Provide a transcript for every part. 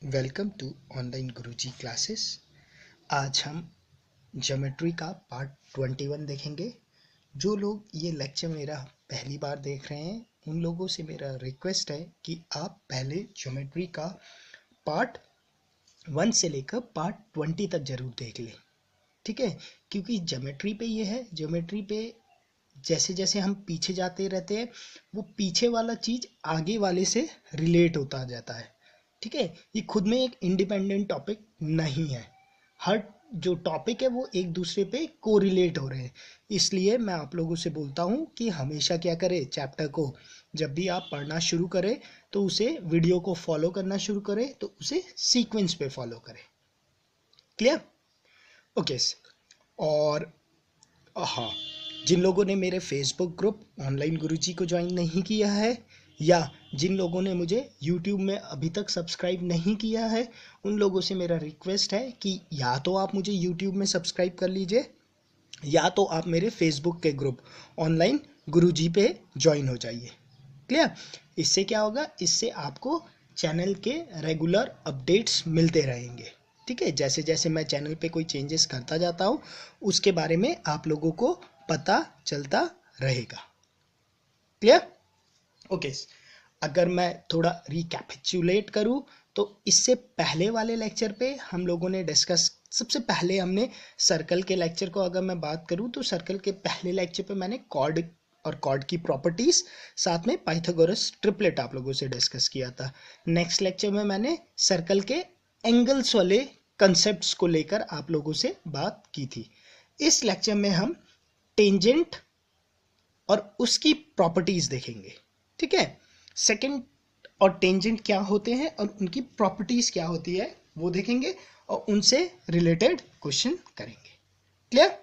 Welcome to online Guruji classes. आज हम geometry का पार्ट 21 देखेंगे। जो लोग ये लेक्चर मेरा पहली बार देख रहे हैं उन लोगों से मेरा रिक्वेस्ट है कि आप पहले ज्योमेट्री का पार्ट 1 से लेकर पार्ट 20 तक जरूर देख लें, ठीक है। क्योंकि ज्योमेट्री पे ये है, ज्योमेट्री पे जैसे जैसे हम पीछे जाते रहते हैं वो पीछे वाला चीज़ आगे वाले से रिलेट होता जाता है, ठीक है। ये खुद में एक इंडिपेंडेंट टॉपिक नहीं है, हर जो टॉपिक है वो एक दूसरे पे कोरिलेट हो रहे हैं। इसलिए मैं आप लोगों से बोलता हूँ कि हमेशा क्या करें, चैप्टर को जब भी आप पढ़ना शुरू करें तो उसे वीडियो को फॉलो करना शुरू करें, तो उसे सीक्वेंस पे फॉलो करें। क्लियर? ओके। और हाँ, जिन लोगों ने मेरे फेसबुक ग्रुप ऑनलाइन गुरुजी को ज्वाइन नहीं किया है या जिन लोगों ने मुझे यूट्यूब में अभी तक सब्सक्राइब नहीं किया है उन लोगों से मेरा रिक्वेस्ट है कि या तो आप मुझे यूट्यूब में सब्सक्राइब कर लीजिए या तो आप मेरे फेसबुक के ग्रुप ऑनलाइन गुरुजी पे ज्वाइन हो जाइए। क्लियर? इससे क्या होगा, इससे आपको चैनल के रेगुलर अपडेट्स मिलते रहेंगे, ठीक है। जैसे जैसे मैं चैनल पे कोई चेंजेस करता जाता हूँ उसके बारे में आप लोगों को पता चलता रहेगा। क्लियर? ओके। अगर मैं थोड़ा रिकैपिचुलेट करूँ तो इससे पहले वाले लेक्चर पे हम लोगों ने डिस्कस, सबसे पहले हमने सर्कल के लेक्चर को अगर मैं बात करूँ तो सर्कल के पहले लेक्चर पे मैंने कॉर्ड और कॉर्ड की प्रॉपर्टीज साथ में पाइथागोरस ट्रिपलेट आप लोगों से डिस्कस किया था। नेक्स्ट लेक्चर में मैंने सर्कल के एंगल्स वाले कंसेप्ट्स को लेकर आप लोगों से बात की थी। इस लेक्चर में हम टेंजेंट और उसकी प्रॉपर्टीज देखेंगे, ठीक है। सेकंड और टेंजेंट क्या होते हैं और उनकी प्रॉपर्टीज क्या होती है वो देखेंगे और उनसे रिलेटेड क्वेश्चन करेंगे। क्लियर?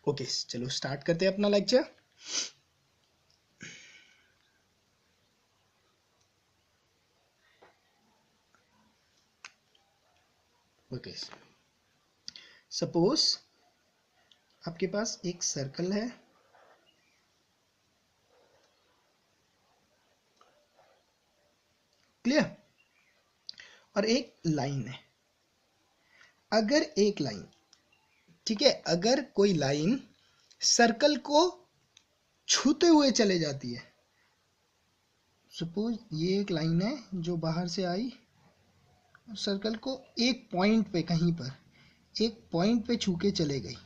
ओके, चलो स्टार्ट करते हैं अपना लेक्चर। ओके, सपोज आपके पास एक सर्कल है, क्लियर, और एक लाइन है। अगर एक लाइन, ठीक है, अगर कोई लाइन सर्कल को छूते हुए चले जाती है, सपोज ये एक लाइन है जो बाहर से आई और सर्कल को एक पॉइंट पे, कहीं पर एक पॉइंट पे छू के चले गई,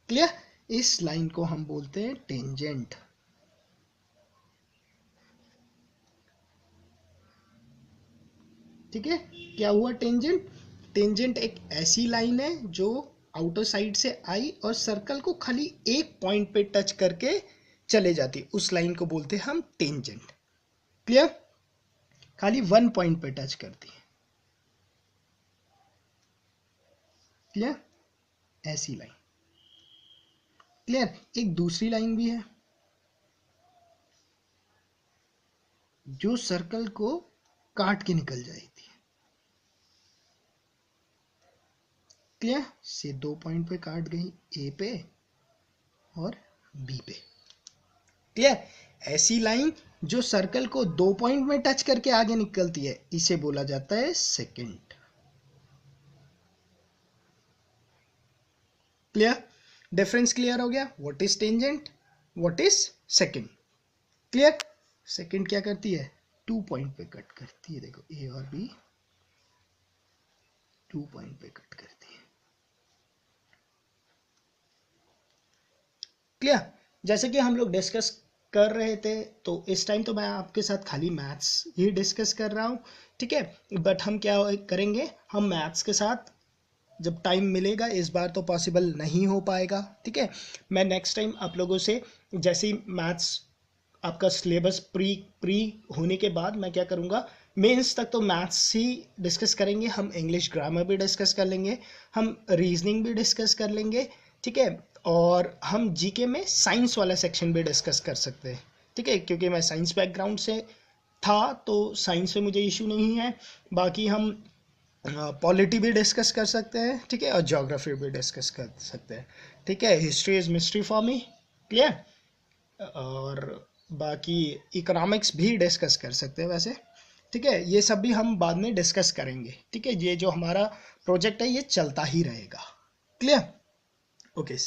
क्लियर, इस लाइन को हम बोलते हैं टेंजेंट। ठीक है, क्या हुआ टेंजेंट? टेंजेंट एक ऐसी लाइन है जो आउटर साइड से आई और सर्कल को खाली एक पॉइंट पे टच करके चले जाती, उस लाइन को बोलते हैं हम टेंजेंट। क्लियर? खाली वन पॉइंट पे टच करती है, क्लियर, ऐसी लाइन। क्लियर? एक दूसरी लाइन भी है जो सर्कल को काट के निकल जाएगी, क्लियर, से दो पॉइंट पे काट गई, ए पे और बी पे। क्लियर? ऐसी लाइन जो सर्कल को दो पॉइंट में टच करके आगे निकलती है इसे बोला जाता है सेकंड। क्लियर? डिफरेंस क्लियर हो गया? What is tangent, what is second. Clear? Second क्या करती है, टू पॉइंट पे कट करती है, देखो ए और बी टू पॉइंट पे कट करती है। क्लियर? जैसे कि हम लोग डिस्कस कर रहे थे तो इस टाइम तो मैं आपके साथ खाली मैथ्स ही डिस्कस कर रहा हूँ, ठीक है। बट हम क्या करेंगे, हम मैथ्स के साथ जब टाइम मिलेगा, इस बार तो पॉसिबल नहीं हो पाएगा, ठीक है। मैं नेक्स्ट टाइम आप लोगों से जैसे ही मैथ्स आपका सिलेबस प्री प्री होने के बाद मैं क्या करूँगा, मेंस तक तो मैथ्स ही डिस्कस करेंगे, हम इंग्लिश ग्रामर भी डिस्कस कर लेंगे, हम रीजनिंग भी डिस्कस कर लेंगे, ठीक है। और हम जीके में साइंस वाला सेक्शन भी डिस्कस कर सकते हैं, ठीक है, क्योंकि मैं साइंस बैकग्राउंड से था तो साइंस में मुझे इशू नहीं है। बाकी हम पॉलिटी भी डिस्कस कर सकते हैं, ठीक है, और ज्योग्राफी भी डिस्कस कर सकते हैं, ठीक है। History is mystery for me, clear. और बाकी इकोनॉमिक्स भी डिस्कस कर सकते हैं वैसे, ठीक है, ये सब भी हम बाद में डिस्कस करेंगे। ठीक है, ये जो हमारा प्रोजेक्ट है ये चलता ही रहेगा। क्लियर? ओके,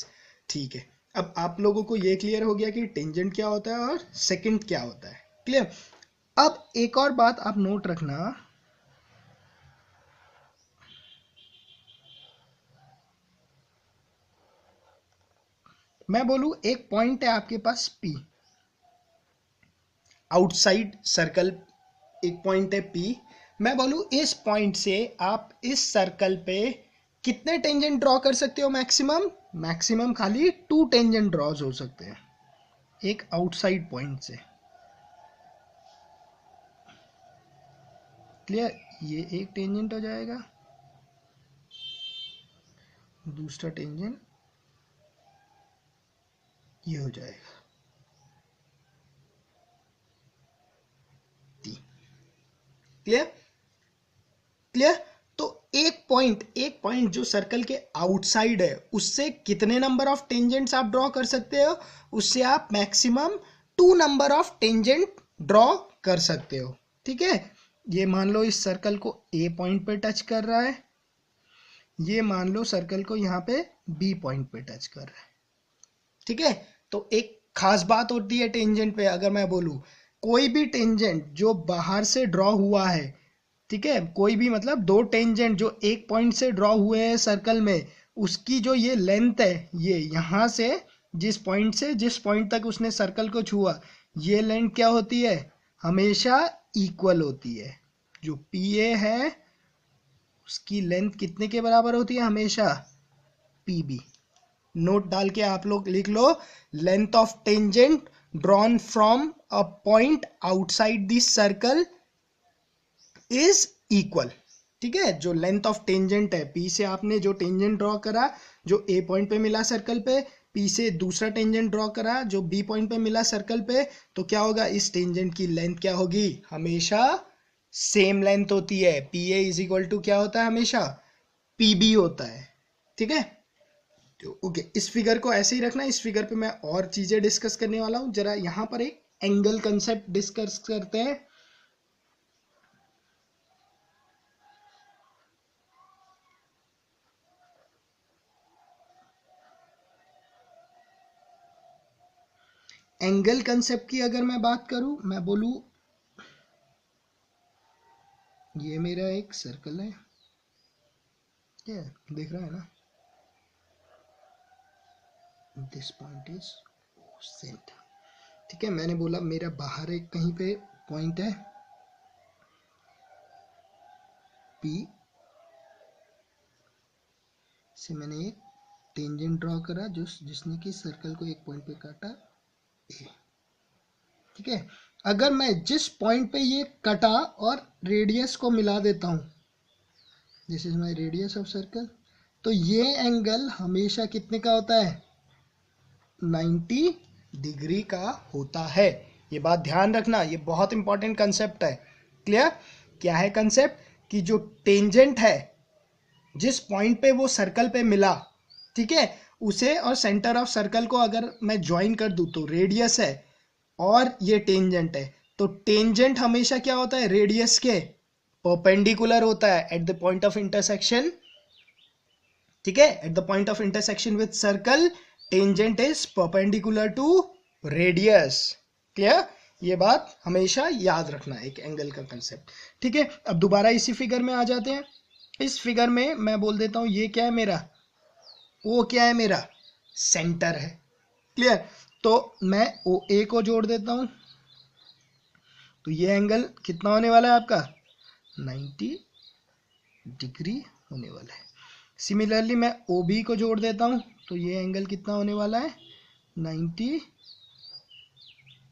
ठीक है। अब आप लोगों को ये क्लियर हो गया कि टेंजेंट क्या होता है और सेकंड क्या होता है। क्लियर? अब एक और बात आप नोट रखना, मैं बोलूं एक पॉइंट है आपके पास P, आउटसाइड सर्कल एक पॉइंट है P। मैं बोलूं इस पॉइंट से आप इस सर्कल पे कितने टेंजेंट ड्रॉ कर सकते हो? मैक्सिमम खाली 2 टेंजेंट ड्रॉज हो सकते हैं एक आउटसाइड पॉइंट से। क्लियर? ये एक टेंजेंट हो जाएगा, दूसरा टेंजेंट ये हो जाएगा। क्लियर? क्लियर? तो एक पॉइंट जो सर्कल के आउटसाइड है उससे कितने नंबर ऑफ टेंजेंट्स आप ड्रॉ कर सकते हो? उससे आप maximum 2 number of tangent draw कर सकते हो। ठीक है, ये मान लो इस सर्कल को ए पॉइंट पे टच कर रहा है, ये मान लो सर्कल को यहाँ पे बी पॉइंट पे टच कर रहा है। ठीक है, तो एक खास बात होती है टेंजेंट पे, अगर मैं बोलूँ कोई भी टेंजेंट जो बाहर से ड्रॉ हुआ है, ठीक है, कोई भी मतलब 2 टेंजेंट जो एक पॉइंट से ड्रॉ हुए हैं सर्कल में, उसकी जो ये लेंथ है, ये यहाँ से जिस पॉइंट तक उसने सर्कल को छुआ, ये लेंथ क्या होती है? हमेशा इक्वल होती है। जो PA है उसकी लेंथ कितने के बराबर होती है? हमेशा PB। नोट डाल के आप लोग लिख लो, length of tangent drawn from a point outside this circle is equal. ठीक है, जो लेंथ ऑफ टेंजेंट है, P से आपने जो टेंजेंट ड्रॉ करा जो A पॉइंट पे मिला सर्कल पे, P से दूसरा टेंजेंट ड्रॉ करा जो B पॉइंट पे मिला सर्कल पे, तो क्या होगा? इस टेंजेंट की लेंथ क्या होगी? हमेशा सेम लेंथ होती है। PA इज इक्वल टू क्या होता है? हमेशा PB होता है। ठीक है, तो ओके, इस फिगर को ऐसे ही रखना। इस फिगर पे मैं और चीजें डिस्कस करने वाला हूं। जरा यहां पर एक एंगल कंसेप्ट डिस्कस करते हैं। एंगल कंसेप्ट की अगर मैं बात करूं, मैं बोलूं ये मेरा एक सर्कल है, क्या दिख रहा है ना? This point is centre. ठीक है, मैंने बोला मेरा बाहर एक कहीं पे पॉइंट है P से मैंने एक टेंजेंट ड्रॉ करा जिसने कि सर्कल को एक पॉइंट पे काटा A। ठीक है, अगर मैं जिस पॉइंट पे ये कटा और रेडियस को मिला देता हूं, this is my radius of circle, तो ये एंगल हमेशा कितने का होता है? 90 डिग्री का होता है। ये बात ध्यान रखना, ये बहुत इंपॉर्टेंट कंसेप्ट है। क्लियर? क्या है कंसेप्ट? कि जो टेंजेंट है जिस पॉइंट पे वो सर्कल पे मिला, ठीक है, उसे और सेंटर ऑफ सर्कल को अगर मैं ज्वाइन कर दूं तो रेडियस है और ये टेंजेंट है, तो टेंजेंट हमेशा क्या होता है? रेडियस के परपेंडिकुलर होता है at the point of intersection. ठीक है, at the point of intersection with circle tangent is perpendicular to radius. Clear? ये बात हमेशा याद रखना, एक एंगल का कंसेप्ट। ठीक है, अब दोबारा इसी फिगर में आ जाते हैं। इस फिगर में मैं बोल देता हूं ये क्या है मेरा? वो क्या है मेरा? सेंटर है। क्लियर? तो मैं OA को जोड़ देता हूं, तो ये एंगल कितना होने वाला है आपका? 90 डिग्री होने वाला है। सिमिलरली मैं OB को जोड़ देता हूं, तो ये एंगल कितना होने वाला है? 90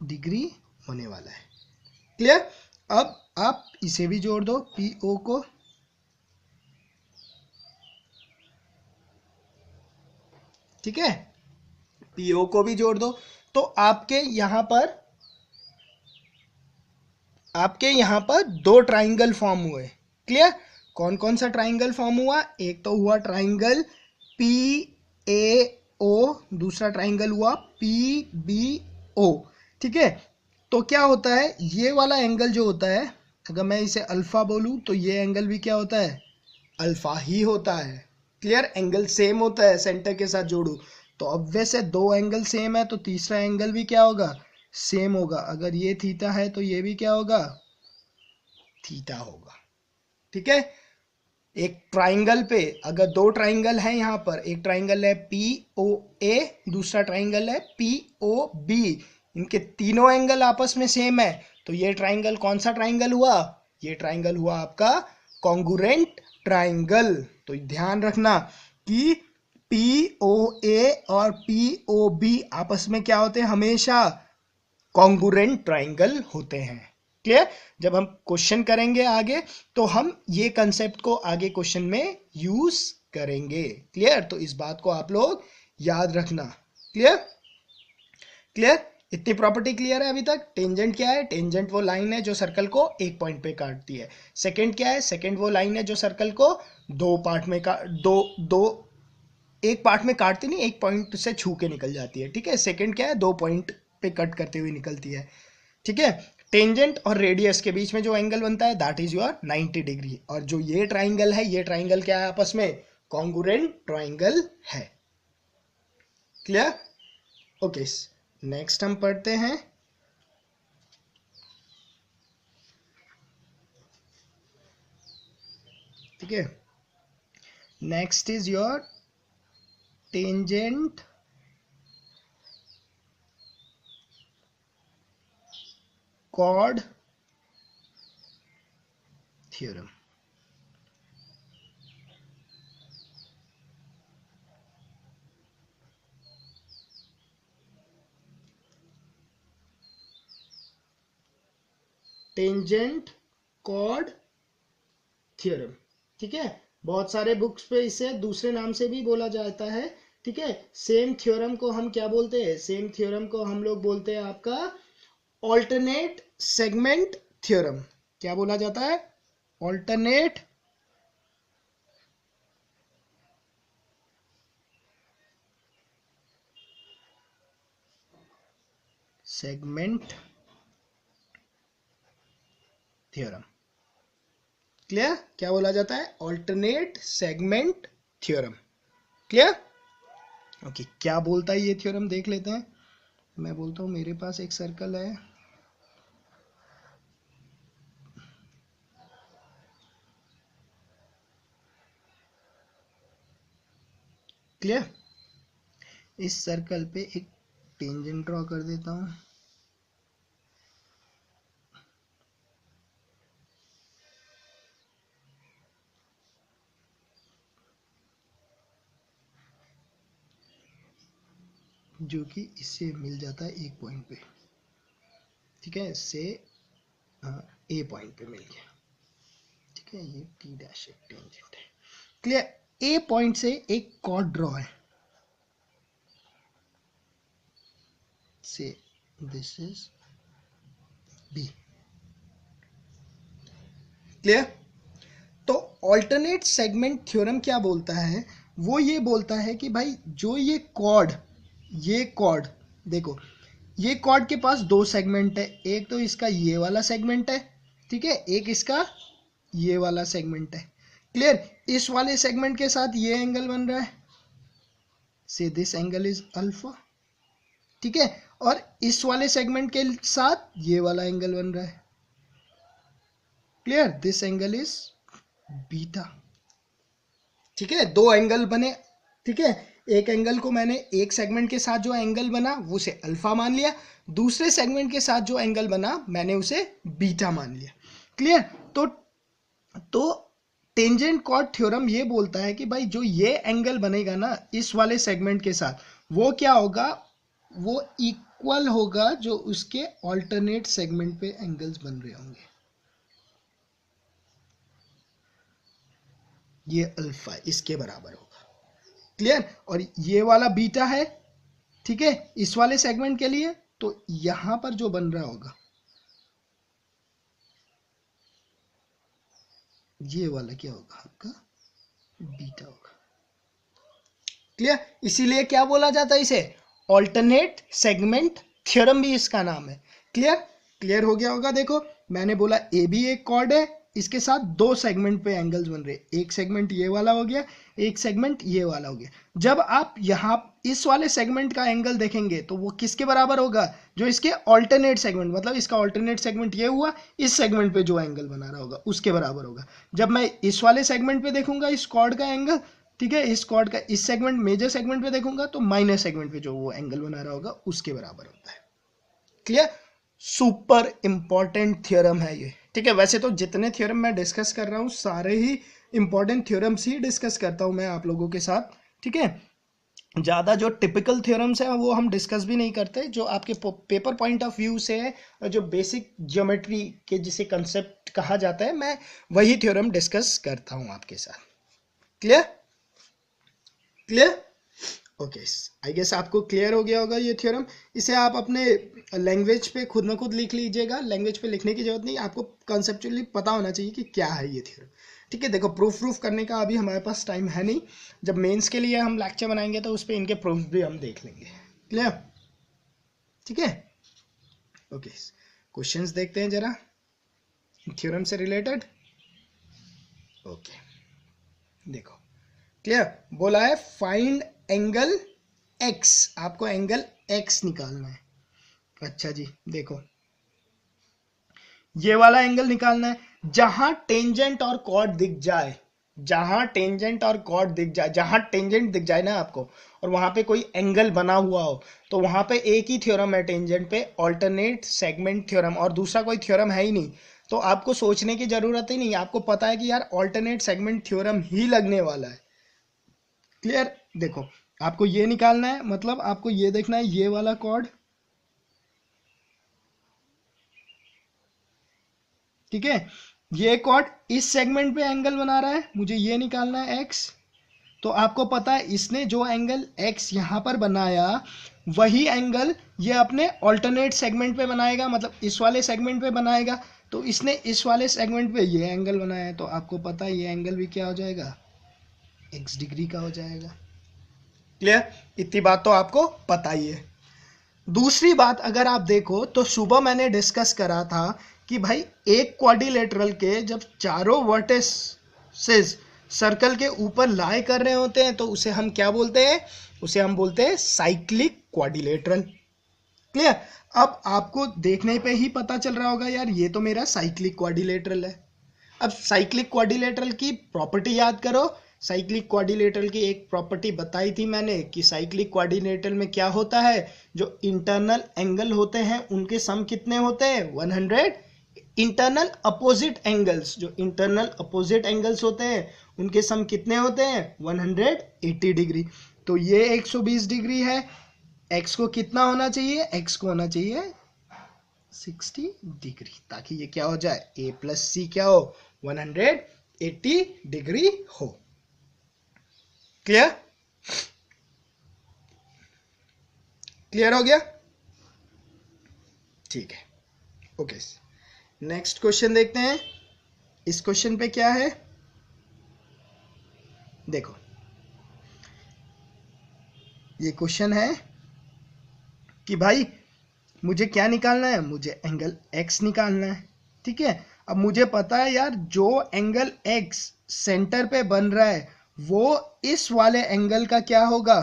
डिग्री होने वाला है। क्लियर? अब आप इसे भी जोड़ दो, PO को, ठीक है, PO को भी जोड़ दो, तो आपके यहां पर 2 ट्राइंगल फॉर्म हुए। क्लियर? कौन कौन सा ट्राइंगल फॉर्म हुआ? एक तो हुआ ट्राइंगल PAO, दूसरा ट्राइंगल हुआ PBO। ठीक है, तो क्या होता है? ये वाला एंगल जो होता है अगर मैं इसे अल्फा बोलूं तो ये एंगल भी क्या होता है, अल्फा ही होता है। क्लियर, एंगल सेम होता है, सेंटर के साथ जोड़ू तो ऑब्वियस है दो एंगल सेम है तो तीसरा एंगल भी क्या होगा, सेम होगा। अगर ये थीटा है तो ये भी क्या होगा, थीटा होगा। ठीक है, एक ट्राइंगल पे अगर दो ट्राइंगल है, यहाँ पर एक ट्राइंगल है पी ओ ए, दूसरा ट्राइंगल है पी ओ बी, इनके तीनों एंगल आपस में सेम है तो ये ट्राइंगल कौन सा ट्राइंगल हुआ, ये ट्राइंगल हुआ आपका कॉन्ग्रुएंट ट्राइंगल। तो ध्यान रखना कि पी ओ ए और पी ओ बी आपस में क्या होते हैं, हमेशा कॉन्ग्रुएंट ट्राइंगल होते हैं। क्लियर, जब हम क्वेश्चन करेंगे आगे तो हम ये कंसेप्ट को आगे क्वेश्चन में यूज करेंगे। क्लियर, तो इस बात को आप लोग याद रखना। क्लियर, क्लियर, इतनी प्रॉपर्टी क्लियर है अभी तक। टेंजेंट क्या है, टेंजेंट वो लाइन है जो सर्कल को एक पॉइंट पे काटती है। सेकंड क्या है, सेकंड वो लाइन है जो सर्कल को दो पार्ट में एक पार्ट में काटती नहीं, एक पॉइंट से छू के निकल जाती है। ठीक है, सेकंड क्या है, दो पॉइंट पे कट करते हुए निकलती है। ठीक है, टेंजेंट और रेडियस के बीच में जो एंगल बनता है दैट इज योर 90 डिग्री। और जो ये ट्राइंगल है, ये ट्राइंगल क्या है आपस में, कॉन्ग्रुएंट ट्राइंगल है। क्लियर, ओके, नेक्स्ट हम पढ़ते हैं ठीक है, next is your tangent chord theorem. Tangent chord theorem. ठीक है, बहुत सारे बुक्स पे इसे दूसरे नाम से भी बोला जाता है। ठीक है, सेम थ्योरम को हम क्या बोलते हैं, सेम थ्योरम को हम लोग बोलते हैं आपका ऑल्टरनेट सेगमेंट थ्योरम। क्या बोला जाता है, ऑल्टरनेट सेगमेंट थ्योरम। क्लियर, क्या बोला जाता है, alternate segment theorem. Clear, okay, क्या बोलता है ये थ्योरम देख लेते हैं। मैं बोलता हूं मेरे पास एक सर्कल है, क्लियर, इस सर्कल पे एक टेंजेंट ड्रॉ कर देता हूं। जो कि इससे मिल जाता है एक पॉइंट पे। ठीक है, इससे ए पॉइंट पे मिल गया। ठीक है, ये टी डैश एक टेंजेंट है। क्लियर, ए पॉइंट से एक कॉर्ड ड्रॉ है, से दिस इज बी। क्लियर, तो ऑल्टरनेट सेगमेंट थ्योरम क्या बोलता है, वो ये बोलता है कि भाई जो ये कॉर्ड देखो, ये कॉर्ड के पास दो सेगमेंट है, एक तो इसका ये वाला सेगमेंट है, ठीक है, एक इसका ये वाला सेगमेंट है। क्लियर, इस वाले सेगमेंट के साथ ये एंगल बन रहा है, से दिस एंगल इज अल्फा। ठीक है, और इस वाले सेगमेंट के साथ ये वाला एंगल बन रहा है, clear, this angle is beta. ठीक है, दो एंगल बने। ठीक है, एक एंगल को मैंने एक सेगमेंट के साथ जो एंगल बना वो उसे अल्फा मान लिया, दूसरे सेगमेंट के साथ जो एंगल बना मैंने उसे बीटा मान लिया। क्लियर, तो टेंजेंट कॉर्ड थ्योरम ये बोलता है कि भाई जो ये एंगल बनेगा ना इस वाले सेगमेंट के साथ, वो क्या होगा, वो इक्वल होगा जो उसके ऑल्टरनेट सेगमेंट पे एंगल्स बन रहे होंगे। ये अल्फा इसके बराबर होगा। क्लियर, और ये वाला बीटा है, ठीक है, इस वाले सेगमेंट के लिए, तो यहां पर जो बन रहा होगा ये वाला क्या होगा आपका, बीटा होगा। क्लियर, इसीलिए क्या बोला जाता है इसे, ऑल्टरनेट सेगमेंट थ्योरम भी इसका नाम है। क्लियर, क्लियर हो गया होगा। देखो मैंने बोला ए भी एक कॉर्ड है, इसके साथ दो सेगमेंट पे एंगल्स बन रहे, एक सेगमेंट ये वाला हो गया, एक सेगमेंट ये वाला हो गया। जब आप यहाँ इस वाले सेगमेंट का एंगल देखेंगे तो वो किसके बराबर होगा, जो इसके ऑल्टरनेट सेगमेंट, मतलब इसका ऑल्टरनेट सेगमेंट ये हुआ, इस सेगमेंट पे जो एंगल बना रहा होगा उसके बराबर होगा। जब मैं इस वाले सेगमेंट पे देखूंगा इस कॉर्ड का एंगल, ठीक है, इस कॉर्ड का इस सेगमेंट मेजर सेगमेंट पे देखूंगा तो माइनर सेगमेंट पे जो वो एंगल बना रहा होगा उसके बराबर होता है। क्लियर? सुपर इंपॉर्टेंट थ्योरम है ये, ठीक है। वैसे तो जितने थ्योरम मैं डिस्कस कर रहा हूँ सारे ही इंपॉर्टेंट थ्योरम्स ही डिस्कस करता हूँ मैं आप लोगों के साथ, ठीक है। ज़्यादा जो टिपिकल थ्योरम्स हैं वो हम डिस्कस भी नहीं करते, जो आपके पेपर पॉइंट ऑफ व्यू से है और जो बेसिक ज्योमेट्री के जिसे कंसेप्ट कहा जाता है, मैं वही थ्योरम डिस्कस करता हूँ आपके साथ। Clear? Clear? Okay, I guess आपको क्लियर हो गया होगा ये थ्योरम। इसे आप अपने लैंग्वेज पे खुद न खुद लिख लीजिएगा, लैंग्वेज पे लिखने की जरूरत नहीं, आपको कंसेप्चुअली पता होना चाहिए कि क्या है ये थ्योरम, ठीक है। देखो प्रूफ करने का अभी हमारे पास टाइम है नहीं, जब मेंस के लिए हम लेक्चर बनाएंगे तो उस पर इनके प्रूफ भी हम देख लेंगे। क्लियर? ठीक है। ओके, क्वेश्चंस देखते हैं जरा थ्योरम से रिलेटेड। ओके, देखो क्लियर, बोला है फाइंड एंगल x, आपको एंगल x निकालना है। अच्छा जी, देखो ये वाला एंगल निकालना है जहां टेंजेंट और कॉर्ड दिख जाए, जहां टेंजेंट और कॉर्ड दिख जाए, जहां टेंजेंट दिख जाए ना आपको और वहां पे कोई एंगल बना हुआ हो तो वहां पे एक ही थ्योरम है टेंजेंट पे, ऑल्टरनेट सेगमेंट थ्योरम, और दूसरा कोई थ्योरम है ही नहीं। तो आपको सोचने की जरूरत ही नहीं, आपको पता है कि यार ऑल्टरनेट सेगमेंट थ्योरम ही लगने वाला है। क्लियर? देखो आपको ये निकालना है, मतलब आपको ये देखना है ये वाला कॉर्ड, ठीक है, ये कॉर्ड इस सेगमेंट पे एंगल बना रहा है, मुझे ये निकालना है x। तो आपको पता है इसने जो एंगल x यहां पर बनाया वही एंगल ये अपने ऑल्टरनेट सेगमेंट पे बनाएगा, मतलब इस वाले सेगमेंट पे बनाएगा। तो इसने इस वाले सेगमेंट पे ये एंगल बनाया है, तो आपको पता है ये एंगल भी क्या हो जाएगा, x डिग्री का हो जाएगा। क्लियर? इतनी बात तो आपको पता ही है। दूसरी बात अगर आप देखो तो सुबह मैंने डिस्कस करा था कि भाई एक क्वाड्रिलेटरल के जब चारों वर्टिसेस सर्कल के ऊपर लाई कर रहे होते हैं तो उसे हम क्या बोलते हैं, उसे हम बोलते हैं साइक्लिक क्वाड्रिलेटरल। क्लियर? अब आपको देखने पे ही पता चल रहा होगा यार ये तो मेरा साइक्लिक क्वाड्रिलेटरल है। अब साइक्लिक क्वाड्रिलेटरल की प्रॉपर्टी याद करो, साइक्लिक क्वाड्रिलेटरल की एक प्रॉपर्टी बताई थी मैंने कि साइक्लिक क्वाड्रिलेटरल में क्या होता है, जो इंटरनल एंगल होते हैं उनके सम कितने होते हैं, 100। इंटरनल अपोजिट एंगल्स, जो इंटरनल अपोजिट एंगल्स होते हैं उनके सम कितने होते हैं, 180 डिग्री। तो ये 120 डिग्री है, x को कितना होना चाहिए, x को होना चाहिए 60 डिग्री, ताकि ये क्या हो जाए, a प्लस सी क्या हो, 180 डिग्री हो। क्लियर? क्लियर हो गया? ठीक है। ओके, नेक्स्ट क्वेश्चन देखते हैं। इस क्वेश्चन पे क्या है, देखो ये क्वेश्चन है कि भाई मुझे क्या निकालना है, मुझे एंगल x निकालना है, ठीक है। अब मुझे पता है यार जो एंगल x सेंटर पे बन रहा है वो इस वाले एंगल का क्या होगा,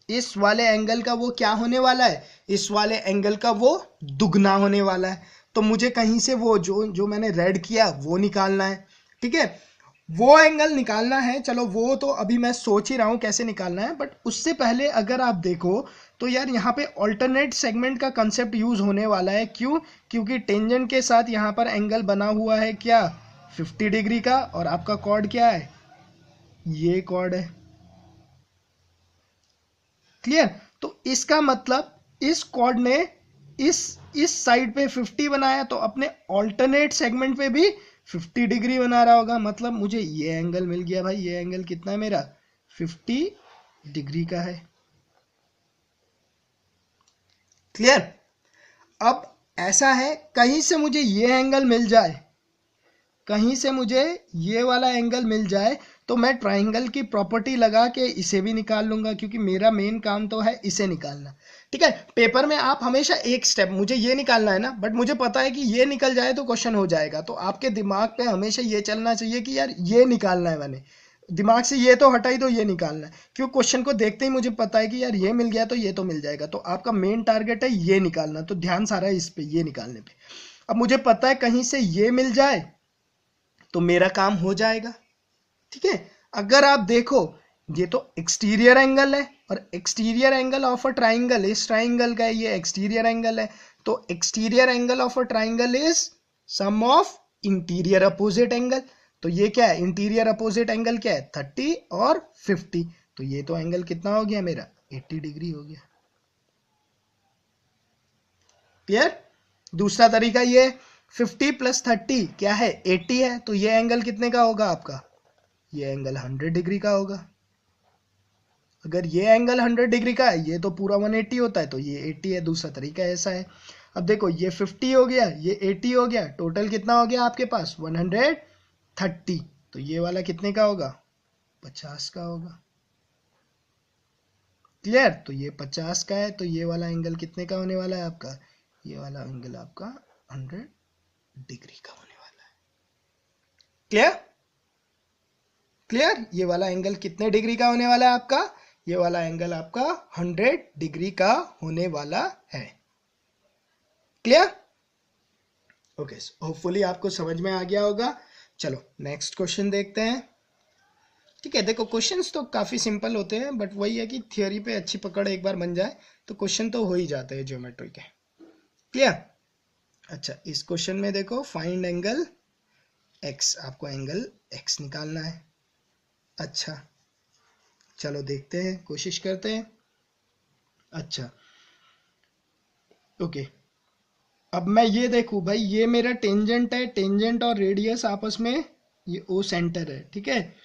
इस वाले एंगल का वो क्या होने वाला है, इस वाले एंगल का वो दुगना होने वाला है। तो मुझे कहीं से वो जो मैंने रेड किया वो निकालना है, ठीक है। वो एंगल निकालना है, चलो वो तो अभी मैं सोच ही रहा हूं कैसे निकालना है, बट उससे पहले अगर आप देखो तो यार यहाँ पे ऑल्टरनेट सेगमेंट का कंसेप्ट यूज होने वाला है। क्यों? क्योंकि टेंजेंट के साथ यहाँ पर एंगल बना हुआ है क्या, 50 डिग्री का, और आपका कॉर्ड क्या है, ये कॉर्ड है। क्लियर? तो इसका मतलब इस कॉर्ड ने इस साइड पे 50 बनाया तो अपने ऑल्टरनेट सेगमेंट पे भी 50 डिग्री बना रहा होगा, मतलब मुझे ये एंगल मिल गया भाई। ये एंगल कितना है मेरा, 50 डिग्री का है। क्लियर? अब ऐसा है कहीं से मुझे ये एंगल मिल जाए कहीं से मुझे ये वाला एंगल मिल जाए तो मैं ट्राइंगल की प्रॉपर्टी लगा के इसे भी निकाल लूंगा, क्योंकि मेरा मेन काम तो है इसे निकालना। ठीक है, पेपर में आप हमेशा एक स्टेप, मुझे ये निकालना है ना, बट मुझे पता है कि ये निकल जाए तो क्वेश्चन हो जाएगा, तो आपके दिमाग पे हमेशा ये चलना चाहिए कि यार ये निकालना है, मैंने दिमाग से ये तो हटाई तो ये निकालना है, क्यों क्वेश्चन को देखते ही मुझे पता है कि यार ये मिल गया तो ये तो मिल जाएगा, तो आपका मेन टारगेट है ये निकालना, तो ध्यान सारा इस पे, ये निकालने पे। अब मुझे पता है कहीं से ये मिल जाए तो मेरा काम हो जाएगा। ठीक है, अगर आप देखो ये तो एक्सटीरियर एंगल है, और exterior angle of a triangle, इस ट्राइंगल का ये एक्सटीरियर एंगल है, तो exterior angle of a triangle is sum of interior opposite angle. तो ये क्या है, इंटीरियर अपोजिट एंगल क्या है, 30 और 50, तो ये तो एंगल कितना हो गया मेरा, 80 डिग्री हो गया। क्लियर। दूसरा तरीका ये, 50 प्लस 30 क्या है, 80 है, तो ये एंगल कितने का होगा आपका, ये एंगल 100 डिग्री का होगा। अगर ये एंगल 100 डिग्री का है, ये तो पूरा 180 होता है, तो ये 80 है। दूसरा तरीका ऐसा है। अब देखो ये 50 हो गया, ये 80 हो गया, टोटल कितना हो गया आपके पास 130, तो ये वाला कितने का होगा, 50 का होगा। क्लियर। तो ये 50 का है, तो ये वाला एंगल कितने का होने वाला है आपका, ये वाला एंगल आपका 100 डिग्री का होने वाला है। क्लियर। क्लियर, ये वाला एंगल कितने डिग्री का होने वाला है आपका, ये वाला एंगल आपका 100 डिग्री का होने वाला है। क्लियर। ओके, होपफुली आपको समझ में आ गया होगा। चलो नेक्स्ट क्वेश्चन देखते हैं। ठीक है, देखो क्वेश्चंस तो काफी सिंपल होते हैं, बट वही है कि थियोरी पे अच्छी पकड़ एक बार बन जाए तो क्वेश्चन तो हो ही जाते हैं ज्योमेट्री के। क्लियर। अच्छा, इस क्वेश्चन में देखो, फाइंड एंगल x, आपको एंगल x निकालना है। अच्छा चलो देखते हैं, कोशिश करते हैं। अच्छा ओके, अब मैं ये देखूं भाई, ये मेरा टेंजेंट है, टेंजेंट और रेडियस आपस में, ये ओ सेंटर है, ठीक है,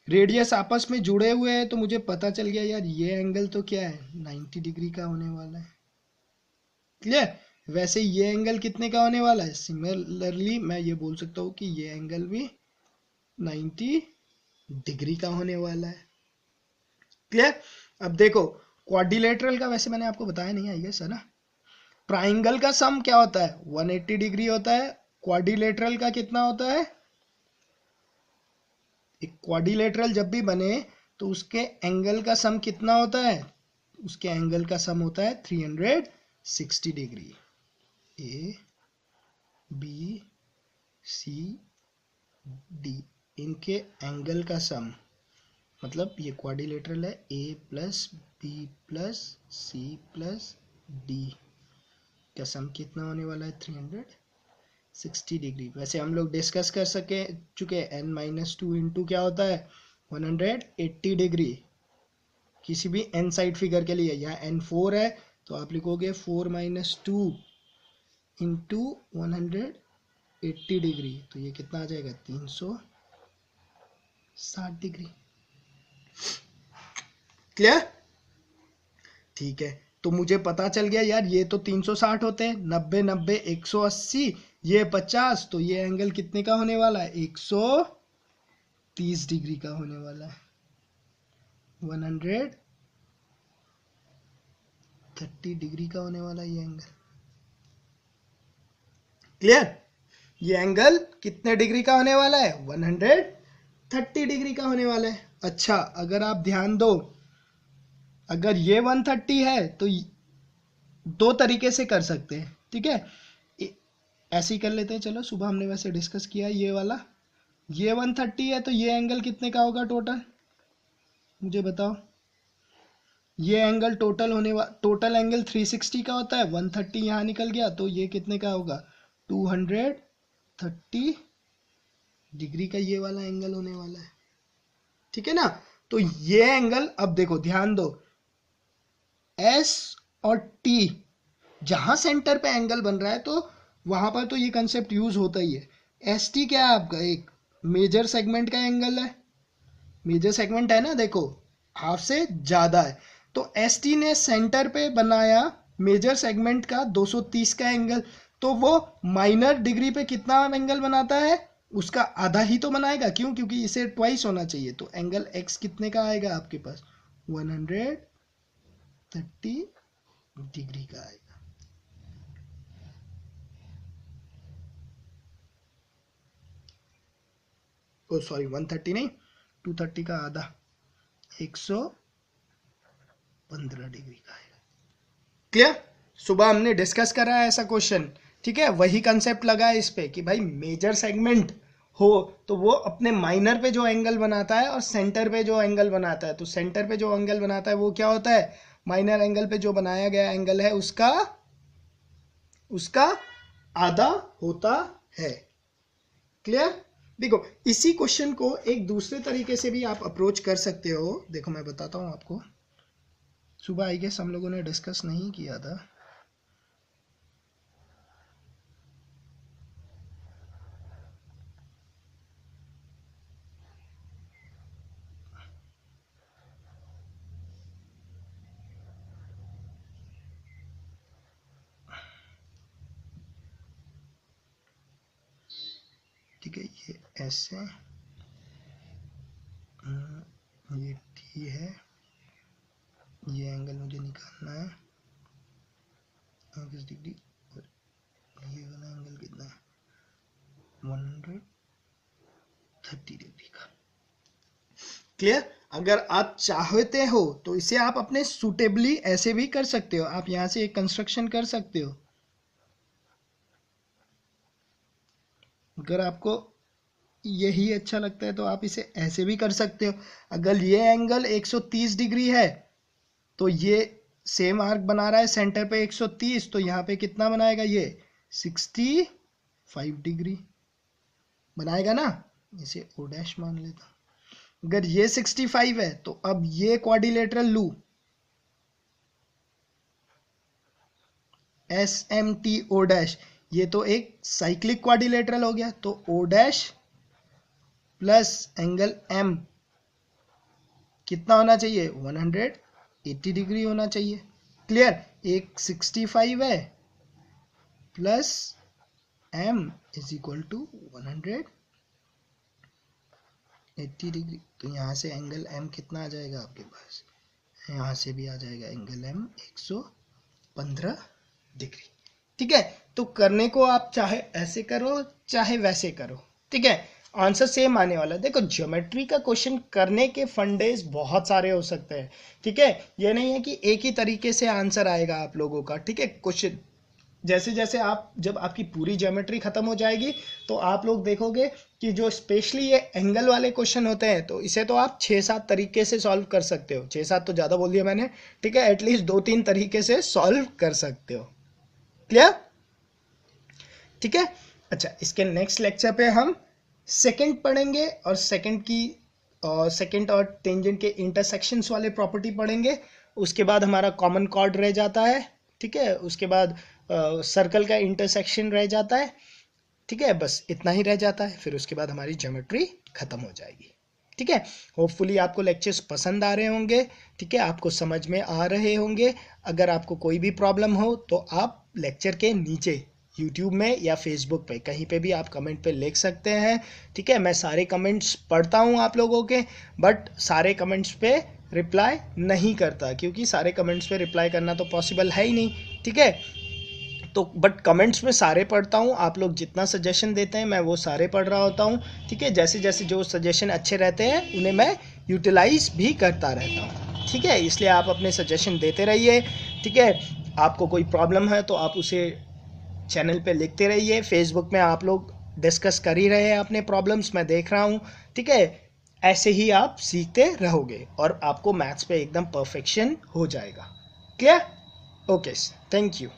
रेडियस आपस में जुड़े हुए हैं, तो मुझे पता चल गया यार ये एंगल तो क्या है, 90 डिग्री का होने वाला है। क्लियर। वैसे ये एंगल कितने का होने वाला है, सिमिलरली मैं ये बोल सकता हूँ कि ये एंगल भी 90 डिग्री का होने वाला है। क्लियर। अब देखो क्वाड्रिलेटरल का वैसे मैंने आपको बताया नहीं, आई गेस, है ना। ट्राइंगल का सम क्या होता है, 180 डिग्री होता है। क्वाड्रिलेटरल का कितना होता है, एक क्वाड्रिलेटरल जब भी बने तो उसके एंगल का सम कितना होता है, उसके एंगल का सम होता है 360 डिग्री। ए बी सी डी, इनके एंगल का सम, मतलब ये क्वाड्रिलेटरल है, A plus B plus C plus D का सम कितना होने वाला है, 360 डिग्री। वैसे हम लोग डिस्कस कर चुके n-2 इंटू क्या होता है, 180 डिग्री, किसी भी n साइड फिगर के लिए। यहाँ n4 है तो आप लिखोगे 4 - 2 इंटू 180 डिग्री, तो ये कितना आ जाएगा, 360 डिग्री। क्लियर। ठीक है, तो मुझे पता चल गया यार ये तो 360 होते हैं, 90 90 180, ये 50, तो ये एंगल कितने का होने वाला है, 130 डिग्री का होने वाला है, 130 डिग्री का होने वाला है ये एंगल। क्लियर। ये एंगल कितने डिग्री का होने वाला है, 130 डिग्री का होने वाला है। अच्छा, अगर आप ध्यान दो, अगर ये 130 है तो दो तरीके से कर सकते हैं। ठीक है, ऐसे ही कर लेते हैं। चलो, सुबह हमने वैसे डिस्कस किया ये वाला, ये 130 है तो ये एंगल कितने का होगा टोटल, मुझे बताओ। ये एंगल टोटल एंगल 360 का होता है, 130 यहाँ निकल गया, तो ये कितने का होगा, 230 डिग्री का ये वाला एंगल होने वाला है। ठीक है ना। तो ये एंगल, अब देखो ध्यान दो, एस और टी जहां सेंटर पे एंगल बन रहा है तो वहां पर तो ये कंसेप्ट यूज होता ही है। एस टी क्या है आपका, एक मेजर सेगमेंट का एंगल है, मेजर सेगमेंट है ना, देखो हाफ से ज्यादा है, तो एस टी ने सेंटर पे बनाया मेजर सेगमेंट का 230 का एंगल, तो वो माइनर डिग्री पे कितना एंगल बनाता है, उसका आधा ही तो बनाएगा, क्यों? क्योंकि इसे ट्वाइस होना चाहिए। तो एंगल एक्स कितने का आएगा आपके पास? 130 डिग्री का आएगा। ओ सॉरी 130 नहीं, 230 का आधा 115 डिग्री का आएगा। क्लियर? सुबह हमने डिस्कस करा है ऐसा क्वेश्चन, ठीक है? वही कंसेप्ट लगा है इस पे कि भाई मेजर सेगमेंट हो तो वो अपने माइनर पे जो एंगल बनाता है और सेंटर पे जो एंगल बनाता है, तो सेंटर पे जो एंगल बनाता है वो क्या होता है? माइनर एंगल पे जो बनाया गया एंगल है उसका आधा होता है। क्लियर? देखो इसी क्वेश्चन को एक दूसरे तरीके से भी आप अप्रोच कर सकते हो। देखो मैं बताता हूं आपको, सुबह आई गेस हम लोगों ने डिस्कस नहीं किया था। ठीक है, ये ऐसे, ये टी है, ये एंगल मुझे निकालना है 20 डिग्री, और ये वाला एंगल कितना है? 130 डिग्री का। क्लियर? अगर आप चाहते हो तो इसे आप अपने सुटेबली ऐसे भी कर सकते हो। आप यहां से एक कंस्ट्रक्शन कर सकते हो। अगर आपको यही अच्छा लगता है तो आप इसे ऐसे भी कर सकते हो। अगर ये एंगल 130 डिग्री है तो ये सेम आर्क बना रहा है सेंटर पे 130, तो यहाँ पे कितना बनाएगा? ये 65 डिग्री बनाएगा ना। इसे ओ डैश मान लेता हूं। अगर ये 65 है तो अब ये क्वाड्रिलेटरल लू, S M T O dash, ये तो एक साइक्लिक क्वाड्रिलेटरल हो गया। तो O dash plus angle M कितना होना चाहिए? 180 डिग्री होना चाहिए। क्लियर? एक 65 है plus M is equal to 180 degree. तो यहाँ से एंगल एम कितना आ जाएगा आपके पास? यहाँ से भी आ जाएगा एंगल एम 115 डिग्री। ठीक है, तो करने को आप चाहे ऐसे करो चाहे वैसे करो, ठीक है, आंसर सेम आने वाला है। देखो ज्योमेट्री का क्वेश्चन करने के फंडेज बहुत सारे हो सकते हैं, ठीक है, ये नहीं है कि एक ही तरीके से आंसर आएगा आप लोगों का, ठीक है। क्वेश्चन जैसे जैसे आप, जब आपकी पूरी ज्योमेट्री खत्म हो जाएगी तो आप लोग देखोगे कि जो स्पेशली ये एंगल वाले क्वेश्चन होते हैं तो इसे तो आप 6-7 तरीके से सॉल्व कर सकते हो। 6-7 तो ज़्यादा बोल दिया मैंने, ठीक है, एटलीस्ट 2-3 तरीके से सॉल्व कर सकते हो। क्लियर? ठीक है। अच्छा, इसके नेक्स्ट लेक्चर पे हम सेकंड पढ़ेंगे और सेकंड और टेंजेंट के इंटरसेक्शंस वाले प्रॉपर्टी पढ़ेंगे। उसके बाद हमारा कॉमन कॉर्ड रह जाता है, ठीक है, उसके बाद सर्कल का इंटरसेक्शन रह जाता है, ठीक है, बस इतना ही रह जाता है। फिर उसके बाद हमारी ज्योमेट्री खत्म हो जाएगी, ठीक है। होपफुली आपको लेक्चर्स पसंद आ रहे होंगे, ठीक है, आपको समझ में आ रहे होंगे। अगर आपको कोई भी प्रॉब्लम हो तो आप लेक्चर के नीचे यूट्यूब में या फेसबुक पे कहीं पे भी आप कमेंट पे लिख सकते हैं, ठीक है। मैं सारे कमेंट्स पढ़ता हूँ आप लोगों के, बट सारे कमेंट्स पे रिप्लाई नहीं करता, क्योंकि सारे कमेंट्स पे रिप्लाई करना तो पॉसिबल है ही नहीं, ठीक है। तो बट कमेंट्स में सारे पढ़ता हूँ, आप लोग जितना सजेशन देते हैं मैं वो सारे पढ़ रहा होता हूँ, ठीक है। जैसे जैसे जो सजेशन अच्छे रहते हैं उन्हें मैं यूटिलाइज भी करता रहता हूँ, ठीक है। इसलिए आप अपने सजेशन देते रहिए, ठीक है। आपको कोई प्रॉब्लम है तो आप उसे चैनल पे लिखते रहिए। फेसबुक में आप लोग डिस्कस कर ही रहे हैं अपने प्रॉब्लम्स, मैं देख रहा हूँ, ठीक है। ऐसे ही आप सीखते रहोगे और आपको मैथ्स पे एकदम परफेक्शन हो जाएगा। क्लियर? Okay, thank you.